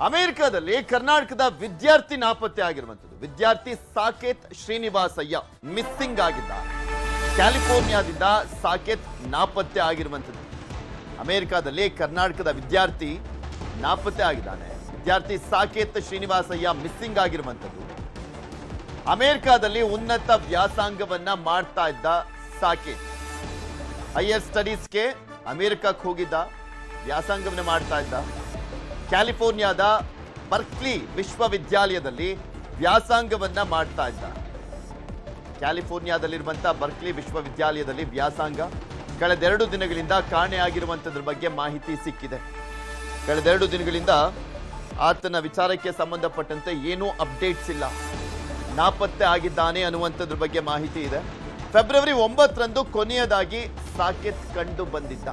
ಅಮೆರಿಕದಲ್ಲಿ ಕರ್ನಾಟಕದ ವಿದ್ಯಾರ್ಥಿ ನಾಪತ್ತೆ ಆಗಿರುವಂತದ್ದು. ವಿದ್ಯಾರ್ಥಿ ಸಾಕೇತ್ ಶ್ರೀನಿವಾಸಯ್ಯ ಮಿಸ್ಸಿಂಗ್ ಆಗಿದ್ದಾರೆ. ಕ್ಯಾಲಿಫೋರ್ನಿಯಾದಿಂದ ಸಾಕೇತ್ ನಾಪತ್ತೆ ಆಗಿರುವಂತದ್ದು. ಅಮೆರಿಕದಲ್ಲಿ ಕರ್ನಾಟಕದ ವಿದ್ಯಾರ್ಥಿ ನಾಪತ್ತೆ ಆಗಿದ್ದಾನೆ. ವಿದ್ಯಾರ್ಥಿ ಸಾಕೇತ್ ಶ್ರೀನಿವಾಸಯ್ಯ ಮಿಸ್ಸಿಂಗ್ ಆಗಿರುವಂತದ್ದು. ಅಮೆರಿಕದಲ್ಲಿ ಉನ್ನತ ವ್ಯಾಸಂಗವನ್ನ ಮಾಡ್ತಾ ಇದ್ದ ಸಾಕೇತ್ ಹೈಯರ್ ಸ್ಟಡೀಸ್ಗೆ ಅಮೆರಿಕಕ್ಕೆ ಹೋಗಿದ್ದ, ವ್ಯಾಸಂಗವನ್ನ ಮಾಡ್ತಾ ಇದ್ದ. ಕ್ಯಾಲಿಫೋರ್ನಿಯಾದ ಬರ್ಕ್ಲಿ ವಿಶ್ವವಿದ್ಯಾಲಯದಲ್ಲಿ ವ್ಯಾಸಂಗವನ್ನ ಮಾಡ್ತಾ ಇದ್ದ. ಕ್ಯಾಲಿಫೋರ್ನಿಯಾದಲ್ಲಿರುವಂತಹ ಬರ್ಕ್ಲಿ ವಿಶ್ವವಿದ್ಯಾಲಯದಲ್ಲಿ ವ್ಯಾಸಂಗ. ಕಳೆದ 2 ದಿನಗಳಿಂದ ಕಾಣೆಯಾಗಿರುವಂತದ್ರ ಬಗ್ಗೆ ಮಾಹಿತಿ ಸಿಕ್ಕಿದೆ. ಕಳೆದ 2 ದಿನಗಳಿಂದ ಆತನ ವಿಚಾರಕ್ಕೆ ಸಂಬಂಧಪಟ್ಟಂತೆ ಏನೂ ಅಪ್ಡೇಟ್ಸ್ ಇಲ್ಲ. ನಾಪತ್ತೆ ಆಗಿದ್ದಾನೆ ಅನ್ನುವಂಥದ್ರ ಬಗ್ಗೆ ಮಾಹಿತಿ ಇದೆ. ಫೆಬ್ರವರಿ 9ರಂದು ಕೊನೆಯದಾಗಿ ಸಾಕೇತ್ ಕಂಡು ಬಂದಿದ್ದ.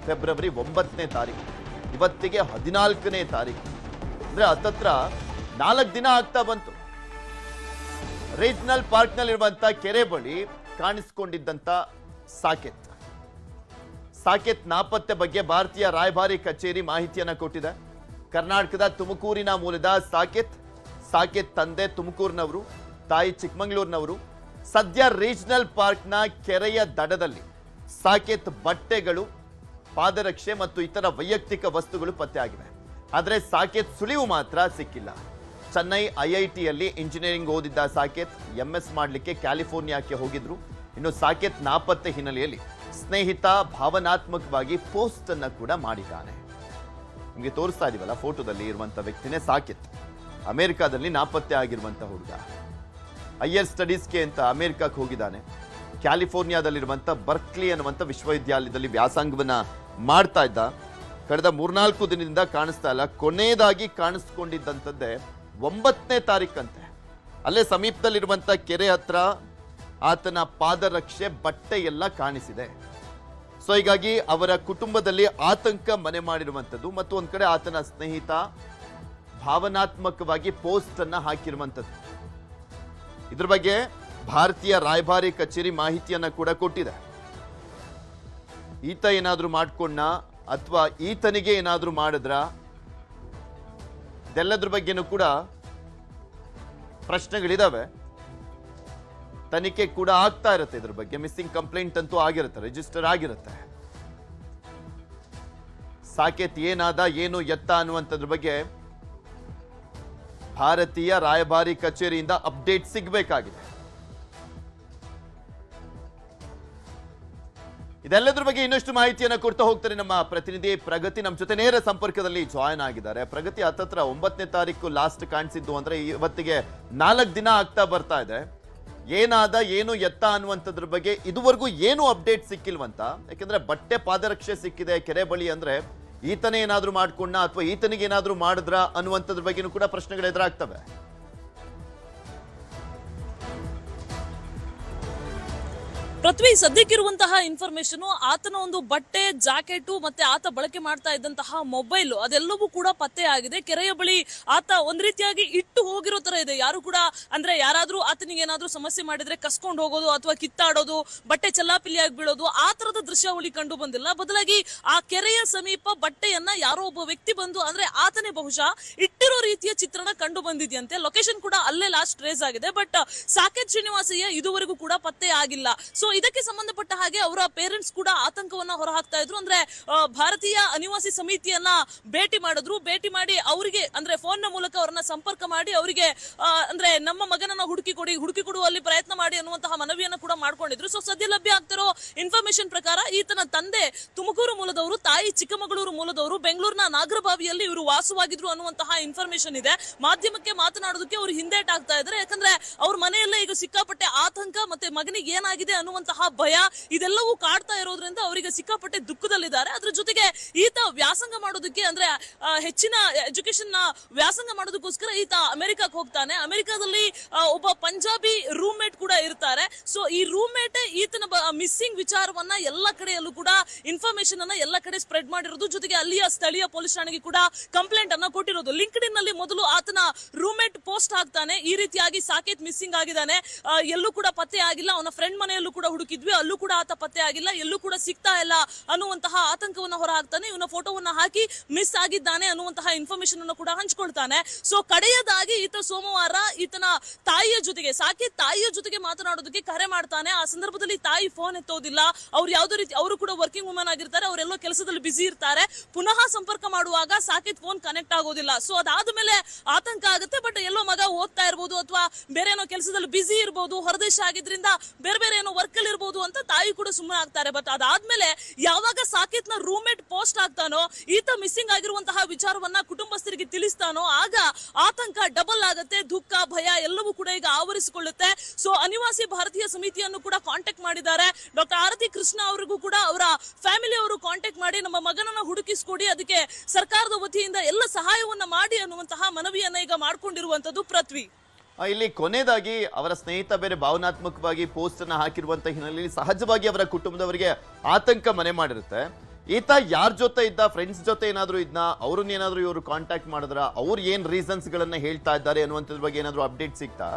ಫೆಬ್ರವರಿ 9ನೇ ತಾರೀಕು, ಇವತ್ತಿಗೆ 14ನೇ ತಾರೀಕು, ಅಂದ್ರೆ ಹತ್ತತ್ರ 4 ದಿನ ಆಗ್ತಾ ಬಂತು. ರೀಜನಲ್ ಪಾರ್ಕ್ ನಲ್ಲಿರುವಂತ ಕೆರೆ ಬಳಿ ಕಾಣಿಸಿಕೊಂಡಿದ್ದಂತ ಸಾಕೇತ್ ನಾಪತ್ತೆ ಬಗ್ಗೆ ಭಾರತೀಯ ರಾಯಭಾರಿ ಕಚೇರಿ ಮಾಹಿತಿಯನ್ನ ಕೊಟ್ಟಿದೆ. ಕರ್ನಾಟಕದ ತುಮಕೂರಿನ ಮೂಲದ ಸಾಕೇತ್ ತಂದೆ ತುಮಕೂರಿನವರು, ತಾಯಿ ಚಿಕ್ಕಮಗಳೂರಿನವರು. ಸದ್ಯ ರೀಜನಲ್ ಪಾರ್ಕ್ನ ಕೆರೆಯ ದಡದಲ್ಲಿ ಸಾಕೇತ್ ಬಟ್ಟೆಗಳು, ಪಾದರಕ್ಷೆ ಮತ್ತು ಇತರ ವೈಯಕ್ತಿಕ ವಸ್ತುಗಳು ಪತ್ತೆಯಾಗಿವೆ. ಆದರೆ ಸಾಕೇತ್ ಸುಳಿವು ಮಾತ್ರ ಸಿಕ್ಕಿಲ್ಲ. ಚೆನ್ನೈ ಐಐಟಿಯಲ್ಲಿ ಇಂಜಿನಿಯರಿಂಗ್ ಓದಿದ್ದ ಸಾಕೇತ್ MS ಮಾಡಲಿಕ್ಕೆ ಕ್ಯಾಲಿಫೋರ್ನಿಯಾಕ್ಕೆ ಹೋಗಿದ್ರು. ಇನ್ನು ಸಾಕೇತ್ ನಾಪತ್ತೆ ಹಿನ್ನೆಲೆಯಲ್ಲಿ ಸ್ನೇಹಿತ ಭಾವನಾತ್ಮಕವಾಗಿ ಪೋಸ್ಟ್ ಅನ್ನ ಕೂಡ ಮಾಡಿದ್ದಾನೆ. ನಿಮಗೆ ತೋರಿಸ್ತಾ ಇದೀವಲ್ಲ ಫೋಟೋದಲ್ಲಿ ಇರುವಂತ ವ್ಯಕ್ತಿನೇ ಸಾಕೇತ್. ಅಮೆರಿಕಾದಲ್ಲಿ ನಾಪತ್ತೆ ಆಗಿರುವಂತ ಹುಡುಗ. ಹೈಯರ್ ಸ್ಟಡೀಸ್ಗೆ ಅಂತ ಅಮೆರಿಕಕ್ಕೆ ಹೋಗಿದ್ದಾನೆ. ಕ್ಯಾಲಿಫೋರ್ನಿಯಾದಲ್ಲಿರುವಂತ ಬರ್ಕ್ಲಿ ಅನ್ನುವಂಥ ವಿಶ್ವವಿದ್ಯಾಲಯದಲ್ಲಿ ವ್ಯಾಸಂಗವನ್ನ ಮಾಡ್ತಾ ಇದ್ದ. ಕಳೆದ 3-4 ದಿನದಿಂದ ಕಾಣಿಸ್ತಾ ಇಲ್ಲ. ಕೊನೆಯದಾಗಿ ಕಾಣಿಸ್ಕೊಂಡಿದ್ದಂಥದ್ದೇ 9ನೇ ತಾರೀಕಂತೆ. ಅಲ್ಲೇ ಸಮೀಪದಲ್ಲಿರುವಂತ ಕೆರೆ ಹತ್ರ ಆತನ ಪಾದರಕ್ಷೆ, ಬಟ್ಟೆ ಎಲ್ಲ ಕಾಣಿಸಿದೆ. ಸೊ ಹೀಗಾಗಿ ಅವರ ಕುಟುಂಬದಲ್ಲಿ ಆತಂಕ ಮನೆ ಮಾಡಿರುವಂಥದ್ದು. ಮತ್ತು ಒಂದ್ ಕಡೆ ಆತನ ಸ್ನೇಹಿತ ಭಾವನಾತ್ಮಕವಾಗಿ ಪೋಸ್ಟ್ ಅನ್ನ ಹಾಕಿರುವಂಥದ್ದು. ಇದ್ರ ಬಗ್ಗೆ ಭಾರತೀಯ ರಾಯಭಾರಿ ಕಚೇರಿ ಮಾಹಿತಿಯನ್ನ ಕೂಡ ಕೊಟ್ಟಿದೆ. ಈತ ಏನಾದ್ರೂ ಮಾಡ್ಕೊಂಡ ಅಥವಾ ಈತನಿಗೆ ಏನಾದ್ರೂ ಮಾಡಿದ್ರ, ಇದೆಲ್ಲದ್ರ ಬಗ್ಗೆನೂ ಕೂಡ ಪ್ರಶ್ನೆಗಳಿದಾವೆ. ತನಿಖೆ ಕೂಡ ಆಗ್ತಾ ಇರುತ್ತೆ. ಇದ್ರ ಬಗ್ಗೆ ಮಿಸ್ಸಿಂಗ್ ಕಂಪ್ಲೇಂಟ್ ಅಂತೂ ಆಗಿರುತ್ತೆ, ರಿಜಿಸ್ಟರ್ ಆಗಿರುತ್ತೆ. ಸಾಕೇತ್ ಏನಾದ, ಏನು ಎತ್ತ ಅನ್ನುವಂಥದ್ರ ಬಗ್ಗೆ ಭಾರತೀಯ ರಾಯಭಾರಿ ಕಚೇರಿಯಿಂದ ಅಪ್ಡೇಟ್ ಸಿಗಬೇಕಾಗಿದೆ. ಇದೆಲ್ಲದ್ರ ಬಗ್ಗೆ ಇನ್ನಷ್ಟು ಮಾಹಿತಿಯನ್ನ ಕೊಡ್ತಾ ಹೋಗ್ತಾರೆ ನಮ್ಮ ಪ್ರತಿನಿಧಿ ಪ್ರಗತಿ. ನಮ್ಮ ಜೊತೆ ನೇರ ಸಂಪರ್ಕದಲ್ಲಿ ಜಾಯಿನ್ ಆಗಿದ್ದಾರೆ. ಪ್ರಗತಿ, ಹತ್ತತ್ರ 9ನೇ ತಾರೀಕು ಲಾಸ್ಟ್ ಕಾಣಿಸಿದ್ದು ಅಂದ್ರೆ ಇವತ್ತಿಗೆ 4 ದಿನ ಆಗ್ತಾ ಬರ್ತಾ ಇದೆ. ಏನಾದ, ಏನು ಎತ್ತ ಅನ್ನುವಂಥದ್ರ ಬಗ್ಗೆ ಇದುವರೆಗೂ ಏನು ಅಪ್ಡೇಟ್ ಸಿಕ್ಕಿಲ್ವಂತ. ಯಾಕಂದ್ರೆ ಬಟ್ಟೆ, ಪಾದರಕ್ಷೆ ಸಿಕ್ಕಿದೆ ಕೆರೆ ಬಳಿ. ಅಂದ್ರೆ ಈತನೇ ಏನಾದ್ರೂ ಮಾಡ್ಕೊಂಡ ಅಥವಾ ಈತನಿಗೆ ಏನಾದ್ರೂ ಮಾಡಿದ್ರ ಅನ್ನುವಂಥದ್ರ ಬಗ್ಗೆನೂ ಕೂಡ ಪ್ರಶ್ನೆಗಳು ಎದುರಾಗ್ತವೆ. ಪೃಥ್ವಿ, ಸದ್ಯಕ್ಕಿರುವಂತಹ ಇನ್ಫಾರ್ಮೇಶನ್ ಆತನ ಒಂದು ಬಟ್ಟೆ, ಜಾಕೆಟ್ ಮತ್ತೆ ಆತ ಬಳಕೆ ಮಾಡ್ತಾ ಇದ್ದಂತಹ ಮೊಬೈಲ್ ಅದೆಲ್ಲವೂ ಕೂಡ ಪತ್ತೆ ಆಗಿದೆ. ಕೆರೆಯ ಬಳಿ ಆತ ಒಂದ್ ರೀತಿಯಾಗಿ ಇಟ್ಟು ಹೋಗಿರೋ ತರ ಇದೆ. ಯಾರು ಕೂಡ ಅಂದ್ರೆ ಯಾರಾದ್ರೂ ಆತನಿಗೆ ಏನಾದ್ರೂ ಸಮಸ್ಯೆ ಮಾಡಿದ್ರೆ ಕಸ್ಕೊಂಡು ಹೋಗೋದು ಅಥವಾ ಕಿತ್ತಾಡೋದು, ಬಟ್ಟೆ ಚೆಲ್ಲಾಪಿಲ್ಲಿಯಾಗಿ ಬೀಳೋದು, ಆ ತರದ ದೃಶ್ಯಾವಳಿ ಕಂಡು ಬಂದಿಲ್ಲ. ಬದಲಾಗಿ ಆ ಕೆರೆಯ ಸಮೀಪ ಬಟ್ಟೆಯನ್ನ ಯಾರೋ ಒಬ್ಬ ವ್ಯಕ್ತಿ ಬಂದು ಅಂದ್ರೆ ಆತನೇ ಬಹುಶಃ ಇಟ್ಟಿರೋ ರೀತಿಯ ಚಿತ್ರಣ ಕಂಡು ಬಂದಿದೆಯಂತೆ. ಲೊಕೇಶನ್ ಕೂಡ ಅಲ್ಲೇ ಲಾಸ್ಟ್ ಟ್ರೇಸ್ ಆಗಿದೆ. ಬಟ್ ಸಾಕೇತ್ ಶ್ರೀನಿವಾಸಯ್ಯ ಇದುವರೆಗೂ ಕೂಡ ಪತ್ತೆ ಆಗಿಲ್ಲ. ಸೊ ಇದಕ್ಕೆ ಸಂಬಂಧಪಟ್ಟ ಹಾಗೆ ಅವರ ಪೇರೆಂಟ್ಸ್ ಕೂಡ ಆತಂಕವನ್ನ ಹೊರಹಾಕ್ತಾ ಇದ್ರು. ಅಂದ್ರೆ ಭಾರತೀಯ ಅನಿವಾಸಿ ಸಮಿತಿಯನ್ನ ಭೇಟಿ ಭೇಟಿ ಮಾಡಿ ಅವರಿಗೆ ಅಂದ್ರೆ ಫೋನ್ ನ ಮೂಲಕ ಅವರನ್ನ ಸಂಪರ್ಕ ಮಾಡಿ ಅವರಿಗೆ ಅಂದ್ರೆ ನಮ್ಮ ಮಗನನ್ನ ಹುಡುಕಿ ಕೊಡುವಲ್ಲಿ ಪ್ರಯತ್ನ ಮಾಡಿ ಅನ್ನುವಂತಹ ಮನವಿಯನ್ನ ಕೂಡ ಮಾಡ್ಕೊಂಡಿದ್ರು. ಸೊ ಸದ್ಯ ಲಭ್ಯ ಆಗ್ತಿರೋ ಇನ್ಫಾರ್ಮೇಶನ್ ಪ್ರಕಾರ ಈತನ ತಂದೆ ತುಮಕೂರು ಮೂಲದವರು, ತಾಯಿ ಚಿಕ್ಕಮಗಳೂರು ಮೂಲದವರು, ಬೆಂಗಳೂರಿನ ನಾಗರಬಾವಿಯಲ್ಲಿ ಇವರು ವಾಸವಾಗಿದ್ರು ಅನ್ನುವಂತಹ ಇನ್ಫಾರ್ಮೇಶನ್ ಇದೆ. ಮಾಧ್ಯಮಕ್ಕೆ ಮಾತನಾಡೋದಕ್ಕೆ ಅವರು ಹಿಂದೇಟ್ ಆಗ್ತಾ ಇದ್ದಾರೆ. ಯಾಕಂದ್ರೆ ಅವ್ರ ಮನೆಯಲ್ಲೇ ಈಗ ಸಿಕ್ಕಾಪಟ್ಟೆ ಆತಂಕ ಮತ್ತೆ ಮಗನಿಗೆ ಏನಾಗಿದೆ ಅನ್ನುವಂತಹ ಭಯ ಇದೆಲ್ಲವೂ ಕಾಡ್ತಾ ಇರೋದ್ರಿಂದ ಅವರಿಗೆ ಸಿಕ್ಕಾಪಟ್ಟೆ ದುಃಖದಲ್ಲಿದ್ದಾರೆ. ಅದ್ರ ಜೊತೆಗೆ ಈತ ವ್ಯಾಸಂಗ ಮಾಡೋದಕ್ಕೆ ಅಂದ್ರೆ ಹೆಚ್ಚಿನ ಎಜುಕೇಶನ್ ವ್ಯಾಸಂಗ ಮಾಡೋದಕ್ಕೋಸ್ಕರ ಈತ ಅಮೆರಿಕಕ್ಕೆ ಹೋಗ್ತಾನೆ. ಅಮೆರಿಕಾದಲ್ಲಿ ಒಬ್ಬ ಪಂಜಾಬಿ ರೂಮ್ ಮೇಟ್ ಕೂಡ ಇರ್ತಾರೆ. ಸೊ ಈ ರೂಮ್ ಮೇಟ್ ಈತನ ಮಿಸ್ಸಿಂಗ್ ವಿಚಾರವನ್ನ ಎಲ್ಲ ಕಡೆಯಲ್ಲೂ ಕೂಡ ಇನ್ಫಾರ್ಮೇಶನ್ ಅನ್ನ ಎಲ್ಲ ಕಡೆ ಸ್ಪ್ರೆಡ್ ಮಾಡಿರೋದು. ಜೊತೆಗೆ ಅಲ್ಲಿಯ ಸ್ಥಳೀಯ ಪೊಲೀಸ್ ಠಾಣೆಗೆ ಕೂಡ ಕಂಪ್ಲೇಂಟ್ ಅನ್ನ ಕೊಟ್ಟಿರೋದು. ಲಿಂಕ್ಡ್ಇನ್ ನಲ್ಲಿ ಮೊದಲು ಆತನ ರೂಮ್ ಮೇಟ್ ಪೋಸ್ಟ್ ಹಾಕ್ತಾನೆ, ಈ ರೀತಿಯಾಗಿ ಸಾಕೇತ್ ಮಿಸ್ಸಿಂಗ್ ಆಗಿದ್ದಾನೆ, ಎಲ್ಲೂ ಕೂಡ ಪತ್ತೆ ಆಗಿಲ್ಲ, ಅವನ ಫ್ರೆಂಡ್ ಮನೆಯಲ್ಲೂ ಕೂಡ ಹುಡುಕಿದ್ವಿ, ಅಲ್ಲೂ ಕೂಡ ಆತ ಪತ್ತೆ ಆಗಿಲ್ಲ, ಎಲ್ಲೂ ಕೂಡ ಸಿಗ್ತಾ ಇಲ್ಲ ಅನ್ನುವಂತಹ ಆತಂಕವನ್ನ ಹೊರ ಹಾಕ್ತಾನೆ. ಇವನ ಫೋಟೋವನ್ನ ಹಾಕಿ ಮಿಸ್ ಆಗಿದ್ದಾನೆ ಅನ್ನುವಂತಹ ಇನ್ಫಾರ್ಮೇಶನ್ ಅನ್ನು ಕೂಡ ಹಂಚ್ಕೊಳ್ತಾನೆ. ಸೊ ಕಡೆಯದಾಗಿ ಈತ ಸೋಮವಾರ ಈತನ ತಾಯಿಯ ಜೊತೆಗೆ, ಸಾಕೇತ್ ತಾಯಿಯ ಜೊತೆಗೆ ಮಾತನಾಡೋದಕ್ಕೆ ಕರೆ ಮಾಡ್ತಾನೆ. ಆ ಸಂದರ್ಭದಲ್ಲಿ ತಾಯಿ ಫೋನ್ ಎತ್ತೋದಿಲ್ಲ. ಅವ್ರು ಯಾವುದೇ ರೀತಿ, ಅವರು ಕೂಡ ವರ್ಕಿಂಗ್ ವುಮನ್ ಆಗಿರ್ತಾರೆ, ಅವರೆಲ್ಲೋ ಕೆಲಸದಲ್ಲಿ ಬಿಸಿ ಇರ್ತಾರೆ. ಪುನಃ ಸಂಪರ್ಕ ಮಾಡುವಾಗ ಸಾಕೇತ್ ಫೋನ್ ಕನೆಕ್ಟ್ ಆಗೋದಿಲ್ಲ. ಸೊ ಅದಾದ್ಮೇಲೆ ಆತಂಕ ಆಗುತ್ತೆ. ಬಟ್ ಎಲ್ಲೋ ಮಗ ಓದ್ತಾ ಇರ್ಬೋದು ಅಥವಾ ಬೇರೆ ಏನೋ ಕೆಲಸದಲ್ಲಿ ಬಿಸಿ ಇರ್ಬೋದು, ಹೊರದೇಶ ಆಗಿದ್ರಿಂದ ಬೇರೆ ಬೇರೆ ಏನೋ ವರ್ಕ್ ಅಲ್ಲಿ ಇರ್ಬೋದು ಅಂತ ತಾಯಿ ಕೂಡ ಸುಮ್ಮನೆ ಆಗ್ತಾರೆ. ಬಟ್ ಅದಾದ್ಮೇಲೆ ಯಾವಾಗ ಸಾಕೇತ್ ನ ರೂಮ್ಮೇಟ್ ಪೋಸ್ಟ್ ಆಗ್ತಾನೋ, ಈತ ಮಿಸ್ಸಿಂಗ್ ಆಗಿರುವಂತಹ ವಿಚಾರವನ್ನ ಕುಟುಂಬಸ್ಥರಿಗೆ ತಿಳಿಸ್ತಾನೋ, ಆಗ ಆತಂಕ ಡಬಲ್ ಆಗುತ್ತೆ. ದುಃಖ, ಭಯ ಎಲ್ಲವೂ ಕೂಡ ಈಗ ಆವರಿಸಿಕೊಳ್ಳುತ್ತೆ. ಸೊ ಅನಿವಾಸಿ ಭಾರತೀಯ ಸಮಿತಿಯನ್ನು ಕೂಡ ಕಾಂಟ್ಯಾಕ್ಟ್ ಮಾಡಿದ್ದಾರೆ. ಡಾಕ್ಟರ್ ಆರತಿ ಕೃಷ್ಣ ಅವರಿಗೂ ಕೂಡ ಅವರ ಫ್ಯಾಮಿಲಿ ಅವರು ಕಾಂಟ್ಯಾಕ್ಟ್ ಮಾಡಿ ನಮ್ಮ ಮಗನನ್ನ ಹುಡುಕಿಸ್ಕೊಡಿ, ಅದಕ್ಕೆ ಸರ್ಕಾರದ ವತಿಯಿಂದ ಎಲ್ಲ ಸಹಾಯವನ್ನ ಮಾಡಿ ಅನ್ನುವಂತಹ ಮನವಿಯನ್ನ ಈಗ ಮಾಡ್ಕೊಂಡಿರುವಂತದ್ದು ಪೃಥ್ವಿ. ಇಲ್ಲಿ ಕೊನೆಯದಾಗಿ ಅವರ ಸ್ನೇಹಿತ ಬೇರೆ ಭಾವನಾತ್ಮಕವಾಗಿ ಪೋಸ್ಟ್ ಅನ್ನ ಹಾಕಿರುವಂತ ಹಿನ್ನೆಲೆಯಲ್ಲಿ ಸಹಜವಾಗಿ ಅವರ ಕುಟುಂಬದವರಿಗೆ ಆತಂಕ ಮನೆ ಮಾಡಿರುತ್ತೆ. ಈತ ಯಾರ ಜೊತೆ ಇದ್ದ, ಫ್ರೆಂಡ್ಸ್ ಜೊತೆ ಏನಾದ್ರು ಇದ್ನ, ಅವ್ರನ್ನ ಏನಾದ್ರು ಇವರು ಕಾಂಟ್ಯಾಕ್ಟ್ ಮಾಡಿದ್ರ, ಅವ್ರು ಏನ್ ರೀಸನ್ಸ್ ಗಳನ್ನ ಹೇಳ್ತಾ ಇದ್ದಾರೆ ಅನ್ನುವಂಥದ್ರ ಬಗ್ಗೆ ಏನಾದ್ರು ಅಪ್ಡೇಟ್ ಸಿಗ್ತಾ?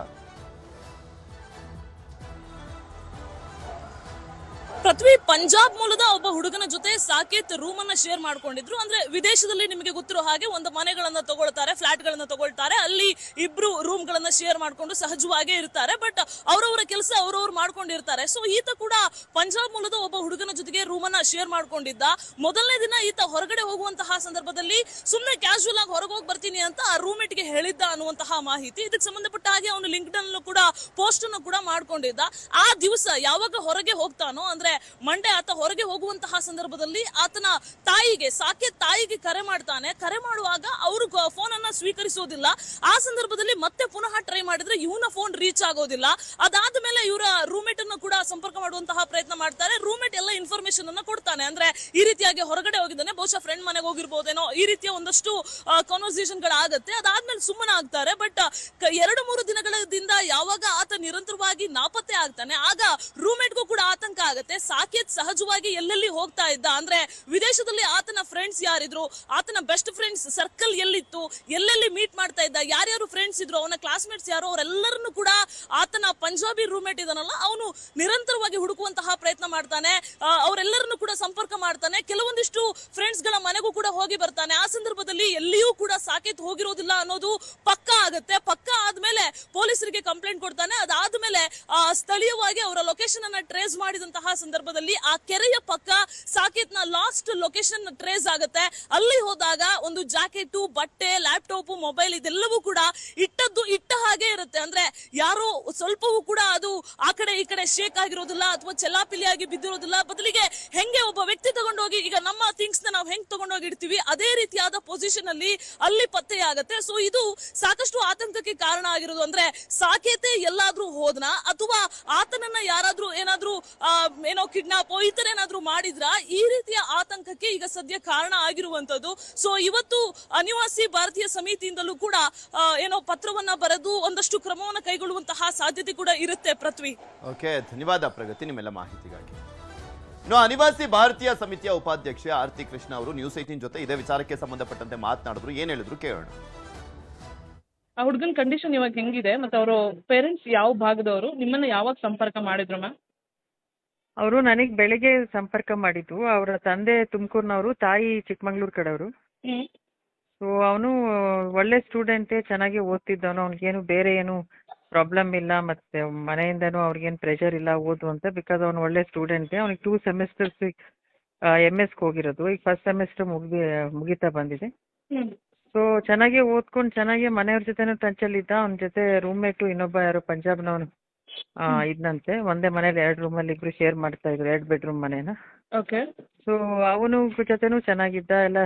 ಪೃಥ್ವಿ, ಪಂಜಾಬ್ ಮೂಲದ ಒಬ್ಬ ಹುಡುಗನ ಜೊತೆ ಸಾಕೇತ್ ರೂಮ್ ಅನ್ನ ಶೇರ್ ಮಾಡ್ಕೊಂಡಿದ್ರು. ಅಂದ್ರೆ ವಿದೇಶದಲ್ಲಿ ನಿಮಗೆ ಗೊತ್ತಿರೋ ಹಾಗೆ ಒಂದು ಮನೆಗಳನ್ನ ತಗೊಳ್ತಾರೆ, ಫ್ಲಾಟ್ ಗಳನ್ನ ತಗೊಳ್ತಾರೆ, ಅಲ್ಲಿ ಇಬ್ರು ರೂಮ್ ಗಳನ್ನ ಶೇರ್ ಮಾಡ್ಕೊಂಡು ಸಹಜವಾಗೇ ಇರ್ತಾರೆ. ಬಟ್ ಅವರವರ ಕೆಲಸ ಅವರವ್ರು ಮಾಡ್ಕೊಂಡಿರ್ತಾರೆ. ಸೊ ಈತ ಕೂಡ ಪಂಜಾಬ್ ಮೂಲದ ಒಬ್ಬ ಹುಡುಗನ ಜೊತೆಗೆ ರೂಮ್ ಅನ್ನ ಶೇರ್ ಮಾಡ್ಕೊಂಡಿದ್ದ. ಮೊದಲನೇ ದಿನ ಈತ ಹೊರಗಡೆ ಹೋಗುವಂತಹ ಸಂದರ್ಭದಲ್ಲಿ ಸುಮ್ಮನೆ ಕ್ಯಾಶುವಲ್ ಆಗಿ ಹೊರಗೆ ಹೋಗಿ ಬರ್ತೀನಿ ಅಂತ ಆ ರೂಮ್ಮೇಟ್ ಗೆ ಹೇಳಿದ್ದ ಅನ್ನುವಂತಹ ಮಾಹಿತಿ. ಇದಕ್ಕೆ ಸಂಬಂಧಪಟ್ಟ ಹಾಗೆ ಅವನು ಲಿಂಕ್ಡ್ಇನ್ ಅಲ್ಲೂ ಕೂಡ ಪೋಸ್ಟ್ ಅನ್ನು ಕೂಡ ಮಾಡ್ಕೊಂಡಿದ್ದ. ಆ ದಿವಸ ಯಾವಾಗ ಹೊರಗೆ ಹೋಗ್ತಾನೋ, ಅಂದ್ರೆ ಮಂಡೆ ಆತ ಹೊರಗೆ ಹೋಗುವಂತಹ ಸಂದರ್ಭದಲ್ಲಿ ಆತನ ತಾಯಿಗೆ, ಸಾಕೇತ್ ತಾಯಿಗೆ ಕರೆ ಮಾಡ್ತಾನೆ. ಕರೆ ಮಾಡುವಾಗ ಅವರು ಫೋನ್ ಅನ್ನ ಸ್ವೀಕರಿಸೋದಿಲ್ಲ. ಆ ಸಂದರ್ಭದಲ್ಲಿ ಮತ್ತೆ ಪುನಃ ಟ್ರೈ ಮಾಡಿದ್ರೆ ಇವನ ಫೋನ್ ರೀಚ್ ಆಗೋದಿಲ್ಲ. ಅದಾದ್ಮೇಲೆ ಇವರ ರೂಮ್ಮೇಟ್ ಅನ್ನು ಕೂಡ ಸಂಪರ್ಕ ಮಾಡುವಂತಹ ಪ್ರಯತ್ನ ಮಾಡ್ತಾರೆ. ರೂಮ್ಮೇಟ್ ಎಲ್ಲ ಇನ್ಫಾರ್ಮೇಶನ್ ಅನ್ನ ಕೊಡ್ತಾನೆ. ಅಂದ್ರೆ ಈ ರೀತಿಯಾಗಿ ಹೊರಗಡೆ ಹೋಗಿದ್ದಾನೆ, ಬಹುಶಃ ಫ್ರೆಂಡ್ ಮನೆಗೆ ಹೋಗಿರ್ಬೋದೇನೋ, ಈ ರೀತಿಯ ಒಂದಷ್ಟು ಕಾನ್ವರ್ಸೇಷನ್ ಗಳಾಗತ್ತೆ. ಅದಾದ್ಮೇಲೆ ಸುಮ್ಮನೆ ಆಗ್ತಾರೆ. ಬಟ್ 2-3 ದಿನಗಳಿಂದ ಯಾವಾಗ ಆತ ನಿರಂತರವಾಗಿ ನಾಪತ್ತೆ ಆಗ್ತಾನೆ, ಆಗ ರೂಮ್ಮೇಟ್ಗೂ ಕೂಡ ಆತಂಕ ಆಗುತ್ತೆ. ಸಾಕೇತ್ ಸಹಜವಾಗಿ ಎಲ್ಲೆಲ್ಲಿ ಹೋಗ್ತಾ ಇದ್ದ, ಅಂದ್ರೆ ವಿದೇಶದಲ್ಲಿ ಆತನ ಫ್ರೆಂಡ್ಸ್ ಯಾರಿದ್ರು, ಆತನ ಬೆಸ್ಟ್ ಫ್ರೆಂಡ್ಸ್ ಸರ್ಕಲ್ ಎಲ್ಲಿತ್ತು, ಎಲ್ಲೆಲ್ಲಿ ಮೀಟ್ ಮಾಡ್ತಾ ಇದ್ದ, ಯಾರ್ಯಾರು ಫ್ರೆಂಡ್ಸ್ ಇದ್ರು, ಅವನ ಕ್ಲಾಸ್ಮೇಟ್ಸ್ ಯಾರು, ಅವರೆಲ್ಲರನ್ನು ಕೂಡ ಆತನ ಪಂಜಾಬಿ ರೂಮ್ಮೇಟ್ ಇದನ್ನಲ್ಲ ಅವನು ನಿರಂತರವಾಗಿ ಹುಡುಕುವಂತಹ ಪ್ರಯತ್ನ ಮಾಡ್ತಾನೆ. ಅವರೆಲ್ಲರನ್ನು ಕೂಡ ಸಂಪರ್ಕ ಮಾಡ್ತಾನೆ. ಕೆಲವೊಂದಿಷ್ಟು ಫ್ರೆಂಡ್ಸ್ ಗಳ ಮನೆಗೂ ಕೂಡ ಹೋಗಿ ಬರ್ತಾನೆ. ಆ ಸಂದರ್ಭದಲ್ಲಿ ಎಲ್ಲಿಯೂ ಕೂಡ ಸಾಕೇತ್ ಹೋಗಿರೋದಿಲ್ಲ ಅನ್ನೋದು ಪಕ್ಕಾ ಆಗುತ್ತೆ. ಪಕ್ಕಾ ಆದ್ಮೇಲೆ ಪೊಲೀಸರಿಗೆ ಕಂಪ್ಲೇಂಟ್ ಕೊಡ್ತಾನೆ. ಅದಾದ್ಮೇಲೆ ಸ್ಥಳೀಯವಾಗಿ ಅವರ ಲೊಕೇಶನ್ ಅನ್ನ ಟ್ರೇಸ್ ಮಾಡಿದಂತಹ ಸಂದರ್ಭದಲ್ಲಿ ಆ ಕೆರೆಯ ಪಕ್ಕ ಸಾಕೇತ್ ನ ಲಾಸ್ಟ್ ಲೊಕೇಶನ್ ಟ್ರೇಸ್ ಆಗುತ್ತೆ. ಅಲ್ಲಿ ಹೋದಾಗ ಒಂದು ಜಾಕೆಟ್, ಬಟ್ಟೆ, ಲ್ಯಾಪ್ಟಾಪ್, ಮೊಬೈಲ್ ಇದೆಲ್ಲವೂ ಕೂಡ ಇಟ್ಟ ಹಾಗೆ ಇರುತ್ತೆ. ಅಂದ್ರೆ ಯಾರೋ ಸ್ವಲ್ಪವೂ ಕೂಡ ಅದು ಆ ಕಡೆ ಈ ಕಡೆ ಶೇಕ್ ಆಗಿರೋದಿಲ್ಲ ಅಥವಾ ಚೆಲ್ಲಾಪಿಲಿಯಾಗಿ ಬಿದ್ದಿರೋದಿಲ್ಲ. ಬದಲಿಗೆ ಹೆಂಗೆ ಒಬ್ಬ ವ್ಯಕ್ತಿ ತಗೊಂಡೋಗಿ, ಈಗ ನಮ್ಮ ಥಿಂಗ್ಸ್ ನ ನಾವು ಹೆಂಗ್ ತಗೊಂಡೋಗಿ ಇಡ್ತೀವಿ ಅದೇ ರೀತಿಯಾದ ಪೊಸಿಷನ್ ಅಲ್ಲಿ ಪತ್ತೆಯಾಗತ್ತೆ. ಸೊ ಇದು ಸಾಕಷ್ಟು ಆತಂಕಕ್ಕೆ ಕಾರಣ ಆಗಿರೋದು. ಅಂದ್ರೆ ಸಾಕೇತೆ ಎಲ್ಲಾದ್ರೂ ಹೋದ್ನ ಅಥವಾ ಆತನನ್ನ ಯಾರಾದ್ರೂ ಏನಾದ್ರೂ ಏನೋ ಕಿಡ್ನಾಪ್ ಈ ತರ ಏನಾದ್ರೂ ಮಾಡಿದ್ರ, ಈ ರೀತಿಯ ಆತಂಕಕ್ಕೆ ಈಗ ಸದ್ಯ ಕಾರಣ ಆಗಿರುವಂತದ್ದು. ಸೊ ಇವತ್ತು ಅನಿವಾಸಿ ಭಾರತೀಯ ಸಮಿತಿಯಿಂದಲೂ ಕೂಡ ಏನೋ ಪತ್ರವನ್ನ ಬರೆದು ಒಂದಷ್ಟು ಕ್ರಮವನ್ನ ಕೈಗೊಳ್ಳುವಂತಹ ಸಾಧ್ಯತೆ ಕೂಡ ಇರುತ್ತೆ. ಪೃಥ್ವಿ, ಓಕೆ, ಧನ್ಯವಾದ ಪ್ರಗತಿ ನಿಮ್ಮೆಲ್ಲ ಮಾಹಿತಿಗಾಗಿ. ಇನ್ನು ಅನಿವಾಸಿ ಭಾರತೀಯ ಸಮಿತಿಯ ಉಪಾಧ್ಯಕ್ಷೆ ಆರತಿ ಕೃಷ್ಣ ಅವರು ನ್ಯೂಸ್ 18 ಜೊತೆ ಇದೇ ವಿಚಾರಕ್ಕೆ ಸಂಬಂಧಪಟ್ಟಂತೆ ಮಾತನಾಡಿದ್ರು. ಏನ್ ಹೇಳಿದ್ರು ಕೇಳೋಣ. ಆ ಹುಡುಗನ ಕಂಡೀಷನ್ ಇವಾಗ ಹೆಂಗಿದೆ, ಮತ್ತೆ ಅವರು ಪೇರೆಂಟ್ಸ್ ಯಾವ ಭಾಗದವರು, ನಿಮ್ಮನ್ನ ಯಾವಾಗ ಸಂಪರ್ಕ ಮಾಡಿದ್ರು ಮ್ಯಾಮ್? ಅವರು ನನಗೆ ಬೆಳಿಗ್ಗೆ ಸಂಪರ್ಕ ಮಾಡಿದ್ದು. ಅವರ ತಂದೆ ತುಮಕೂರಿನವರು, ತಾಯಿ ಚಿಕ್ಕಮಂಗ್ಳೂರು ಕಡೆಯವರು. ಸೊ ಅವನು ಒಳ್ಳೆ ಸ್ಟೂಡೆಂಟೇ, ಚೆನ್ನಾಗಿ ಓದ್ತಿದ್ದವನು, ಅವ್ನಿಗೇನು ಬೇರೆ ಏನು ಪ್ರಾಬ್ಲಮ್ ಇಲ್ಲ, ಮತ್ತೆ ಮನೆಯಿಂದನೂ ಅವ್ರಿಗೇನು ಪ್ರೆಷರ್ ಇಲ್ಲ ಓದು ಅಂತ. ಬಿಕಾಸ್ ಅವನು ಒಳ್ಳೆ ಸ್ಟೂಡೆಂಟೇ. ಅವ್ನಿಗೆ 2 ಸೆಮಿಸ್ಟರ್ಸ್ MS ಹೋಗಿರೋದು. ಈಗ ಫಸ್ಟ್ ಸೆಮಿಸ್ಟರ್ ಮುಗಿತಾ ಬಂದಿದೆ. ಸೊ ಚೆನ್ನಾಗಿ ಓದ್ಕೊಂಡು ಚೆನ್ನಾಗಿ ಮನೆಯವ್ರ ಜೊತೆನೂ ಟಚಲ್ಲಿದ್ದ. ಅವನ ಜೊತೆ ರೂಮ್ಮೇಟು ಇನ್ನೊಬ್ಬ ಯಾರೋ ಪಂಜಾಬ್ನವನು ಇದ್ನಂತೆ. ಒಂದೇ ಮನೇಲಿ 2 ರೂಮಲ್ಲಿ ಇಬ್ರು ಶೇರ್ ಮಾಡ್ತಾ ಇದ್ರು, 2 ಬೆಡ್ರೂಮ್ ಮನೇನ. ಓಕೆ. ಸೊ ಅವನು ಜೊತೆನೂ ಚೆನ್ನಾಗಿದ್ದ. ಎಲ್ಲ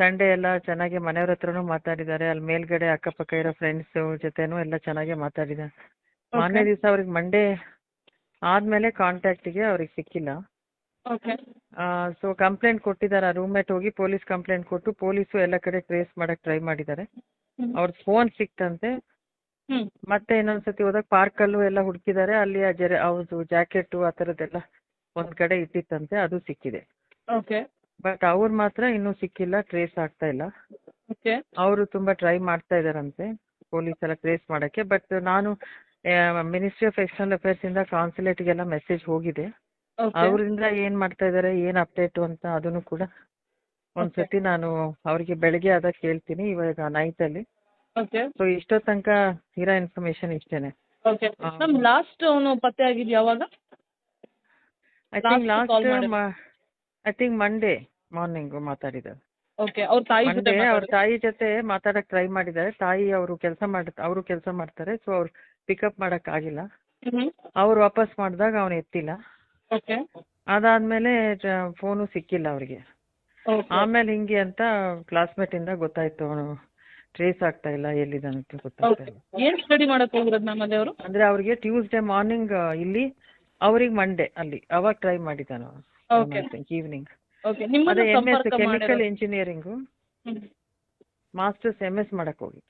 ಸಂಡೇ ಎಲ್ಲ ಚೆನ್ನಾಗಿ ಮನೆಯವ್ರ ಹತ್ರನೂ ಮಾತಾಡಿದ್ದಾರೆ. ಅಲ್ಲಿ ಮೇಲ್ಗಡೆ ಅಕ್ಕಪಕ್ಕ ಇರೋ ಫ್ರೆಂಡ್ಸ್ ಜೊತೆನೂ ಎಲ್ಲ ಚೆನ್ನಾಗಿ ಮಾತಾಡಿದ. ಮಾರನೇ ದಿವಸ ಅವ್ರಿಗೆ ಮಂಡೇ ಆದ್ಮೇಲೆ ಕಾಂಟ್ಯಾಕ್ಟಿಗೆ ಅವ್ರಿಗೆ ಸಿಕ್ಕಿಲ್ಲ. ಸೊ ಕಂಪ್ಲೇಂಟ್ ಕೊಟ್ಟಿದ್ದಾರೆ. ಆ ರೂಮ್ಮೇಟ್ ಹೋಗಿ ಪೊಲೀಸ್ ಕಂಪ್ಲೇಂಟ್ ಕೊಟ್ಟು ಪೊಲೀಸು ಎಲ್ಲ ಕಡೆ ಟ್ರೇಸ್ ಮಾಡಕ್ ಟ್ರೈ ಮಾಡಿದ್ದಾರೆ. ಅವ್ರ ಫೋನ್ ಸಿಕ್ತಂತೆ. ಮತ್ತೆ ಇನ್ನೊಂದ್ಸತಿ ಹೋದಾಗ ಪಾರ್ಕಲ್ಲೂ ಎಲ್ಲ ಹುಡುಕಿದ್ದಾರೆ. ಅಲ್ಲಿ ಅವ್ರದ್ದು ಜಾಕೆಟ್ ಆ ಥರದ್ದೆಲ್ಲ ಒಂದ್ ಕಡೆ ಇಟ್ಟಿತ್ತಂತೆ, ಅದು ಸಿಕ್ಕಿದೆ. ಬಟ್ ಅವ್ರು ಮಾತ್ರ ಇನ್ನೂ ಸಿಕ್ಕಿಲ್ಲ, ಟ್ರೇಸ್ ಆಗ್ತಾ ಇಲ್ಲ. ಅವರು ತುಂಬಾ ಟ್ರೈ ಮಾಡ್ತಾ ಇದಾರಂತೆ ಪೊಲೀಸ್ ಎಲ್ಲ ಟ್ರೇಸ್ ಮಾಡಕ್ಕೆ. ಬಟ್ ನಾನು ಮಿನಿಸ್ಟ್ರಿ ಆಫ್ ಎಕ್ಸ್ಟರ್ನಲ್ ಅಫೇರ್ಸ್ ಇಂದ ಕಾನ್ಸುಲೇಟ್ಗೆಲ್ಲ ಮೆಸೇಜ್ ಹೋಗಿದೆ. ಓಕೆ ಅವರಿಂದ ಏನ್ ಮಾಡ್ತಾ ಇದಾರೆ, ಏನ್ ಅಪ್ಡೇಟು ಅಂತ ಅದನ್ನು ಕೂಡ ಒಂದ್ಸತಿ ನಾನು ಅವ್ರಿಗೆ ಬೆಳಗ್ಗೆ ಆದಾಗ ಕೇಳ್ತೀನಿ, ಇವಾಗ ನೈಟಲ್ಲಿ. ಓಕೆ ಸೊ ಇಷ್ಟೋ ತನಕ ಇರೋ ಇನ್ಫಾರ್ಮೇಶನ್ ಇಷ್ಟೇನೆ. ಓಕೆ ಮ್ಯಾಮ್ ಲಾಸ್ಟ್ ಅವನು ಪತ್ತೆ ಆಗಿದ್ದು ಯಾವಾಗ? I think Last call last ಮಾಡಿದ್ದು. ಐ ಥಿಂಕ್ ಮಂಡೇ ಮಾರ್ನಿಂಗ್ ಮಾತಾಡಿದ್ದಾರೆ. ಓಕೆ ಅವ್ರ ತಾಯಿ ಜೊತೆ ಮಂಡೇ ಅವ್ರ ಮಾತಾಡಿ. ತಾಯಿ ಜೊತೆ ಮಾತಾಡಕ್ ಟ್ರೈ ಮಾಡಿದ್ದಾರೆ. ತಾಯಿ ಅವರು ಕೆಲಸ ಮಾಡ್ತಾರೆ, ಸೊ ಅವ್ರು ಪಿಕಪ್ ಮಾಡಕ್ ಆಗಿಲ್ಲ. ಅವ್ರು ವಾಪಸ್ ಮಾಡಿದಾಗ ಅವನು ಎತ್ತಿಲ್ಲ. ಓಕೆ ಅದಾದ್ಮೇಲೆ ಫೋನು ಸಿಕ್ಕಿಲ್ಲ ಅವ್ರಿಗೆ. ಓಕೆ ಆಮೇಲೆ ಹಿಂಗೆ ಅಂತ ಕ್ಲಾಸ್ಮೇಟ್ ಇಂದ ಗೊತ್ತಾಯ್ತು, ಅವನು ಟ್ರೇಸ್ ಆಗ್ತಾ ಇಲ್ಲ, ಎಲ್ಲಿದ್ದಾನೆ ಅಂತ ಗೊತ್ತಾಗ್ತಾ ಓಕೆ ಇಲ್ಲ. ಏನ್ ಸ್ಟಡಿ ಮಾಡಕ್ ಹೋಗಿರೋದು ಮ್ಯಾಮ್ ಅದೇ ಅವರು? ಅಂದ್ರೆ ಅವ್ರಿಗೆ ಟ್ಯೂಸ್ಡೇ ಮಾರ್ನಿಂಗ್ ಇಲ್ಲಿ, ಅವ್ರಿಗೆ ಮಂಡೇ ಅಲ್ಲಿ, ಅವಾಗ ಟ್ರೈ ಮಾಡಿದ್ದಾನು ಓಕೆ ಈವ್ನಿಂಗ್. ಓಕೆ ಅದೇ ನಿಮ್ಮನ್ನ MS ಸಂಪರ್ಕ ಕೆಮಿಕಲ್ ಮಾಡಿರೋದು? ಇಂಜಿನಿಯರಿಂಗು ಹ್ಮ್. ಮಾಸ್ಟರ್ಸ್ MS ಮಾಡಕ್ ಹೋಗಿ.